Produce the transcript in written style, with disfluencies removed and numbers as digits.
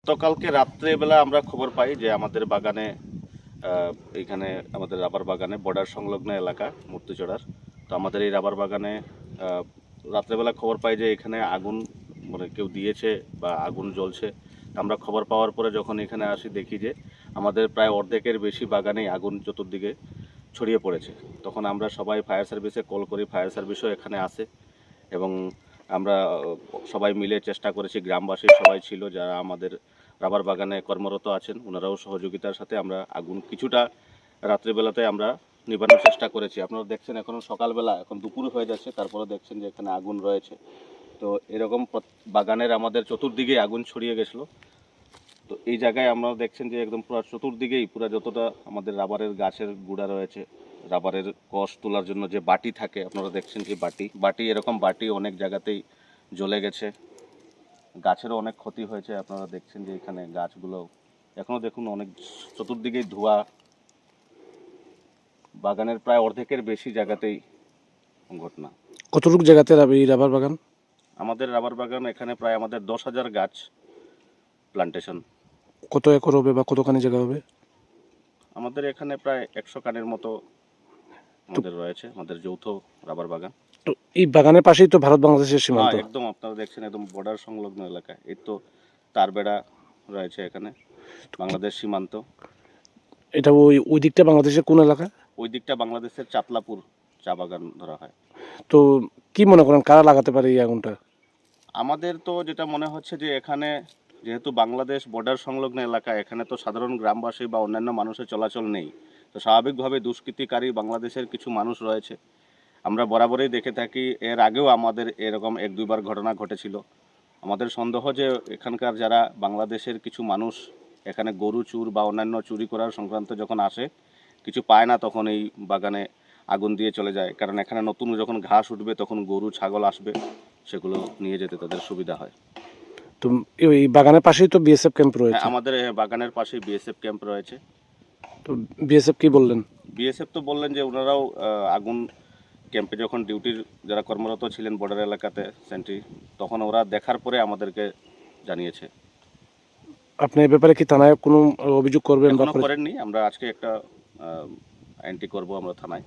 গতকালকে রাত্রেবেলা আমরা খবর পাই যে আমাদের বাগানে এইখানে আমাদের রাবার বাগানে বর্ডার সংলগ্ন এলাকা মূর্তিচড়ার। তো আমাদের এই রাবার বাগানে রাত্রেবেলা খবর পাই যে এখানে আগুন মানে কেউ দিয়েছে বা আগুন জ্বলছে। আমরা খবর পাওয়ার পরে যখন এখানে আসি দেখি যে আমাদের প্রায় অর্ধেকের বেশি বাগানেই আগুন চতুর্দিকে ছড়িয়ে পড়েছে। তখন আমরা সবাই ফায়ার সার্ভিসে কল করি, ফায়ার সার্ভিসও এখানে আসে এবং আমরা সবাই মিলে চেষ্টা করেছি। গ্রামবাসী সবাই ছিল যারা আমাদের রাবার বাগানে কর্মরত আছেন, ওনারাও সহযোগিতার সাথে আমরা আগুন কিছুটা রাত্রিবেলাতে আমরা নিভানোর চেষ্টা করেছি। আপনারা দেখছেন এখনও সকালবেলা, এখন দুপুর হয়ে যাচ্ছে, তারপরে দেখছেন যে এখানে আগুন রয়েছে। তো এরকম বাগানের আমাদের চতুর্দিকে আগুন ছড়িয়ে গেছিলো। তো এই জায়গায় আমরা দেখছেন যে একদম পুরো চতুর্দিকেই পুরো যতটা আমাদের রাবারের গাছের গুঁড়া রয়েছে, রাবারের কষ তোলার জন্য যে বাটি থাকে, আপনারা দেখছেন যে বাটি এরকম বাটি অনেক জায়গাতেই জ্বলে গেছে। গাছেরও অনেক ক্ষতি হয়েছে। আপনারা দেখছেন যে এখানে গাছগুলো এখনও দেখুন অনেক চতুর্দিকেই ধোঁয়া। বাগানের প্রায় অর্ধেকের বেশি জায়গাতেই ঘটনা। কতটুকু জায়গাতে এই রাবার বাগান? আমাদের রাবার বাগান এখানে প্রায় আমাদের 10,000 গাছ প্লান্টেশন। কত একর হবে বা কতখানি জায়গা হবে? আমাদের এখানে প্রায় 100 কানের মতো আমাদের রয়েছে, আমাদের যৌথ রাবার বাগান। তো এই বাগানের পাশেই তো ভারত বাংলাদেশের সীমান্ত। একদম আপনারা দেখছেন একদম বর্ডার সংলগ্ন এলাকা। এই তো তার বেড়া রয়েছে এখানে, বাংলাদেশ সীমান্ত। এটা ওই দিকটা বাংলাদেশের কোন এলাকা? ওই দিকটা বাংলাদেশের চাতলাপুর চা বাগান ধরা হয়। তো কি মনে করেন কারা লাগাতে পারে এই আগুনটা? আমাদের তো যেটা মনে হচ্ছে যে এখানে যেহেতু বাংলাদেশ বর্ডার সংলগ্ন এলাকা, এখানে তো সাধারণ গ্রামবাসী বা অন্যান্য মানুষের চলাচল নেই। তো স্বাভাবিকভাবে দুষ্কৃতিকারী বাংলাদেশের কিছু মানুষ রয়েছে। আমরা বরাবরই দেখে থাকি, এর আগেও আমাদের এরকম 1-2বার ঘটনা ঘটেছিল। আমাদের সন্দেহ যে এখানকার যারা বাংলাদেশের কিছু মানুষ এখানে গরু চুর বা অন্যান্য চুরি করার সংক্রান্ত যখন আসে, কিছু পায় না, তখন এই বাগানে আগুন দিয়ে চলে যায়। কারণ এখানে নতুন যখন ঘাস উঠবে তখন গরু ছাগল আসবে, সেগুলো নিয়ে যেতে তাদের সুবিধা হয়। তো এই বাগানের পাশেই তো বিএসএফ ক্যাম্প রয়েছে। আমাদের বাগানের পাশেই বিএসএফ ক্যাম্প রয়েছে। তো বিএসএফ কি বললেন? বিএসএফ তো বললেন যে ওনারাও আগুন ক্যাম্পে যখন ডিউটির যারা কর্মরত ছিলেন বর্ডার এলাকাতে সেন্ট্রি, তখন ওরা দেখার পরে আমাদেরকে জানিয়েছে। আপনি এই ব্যাপারে কি থানায় কোনো অভিযোগ করবেন? এখনো করেননি, আমরা আজকে একটা এন্ট্রি করব আমরা থানায়।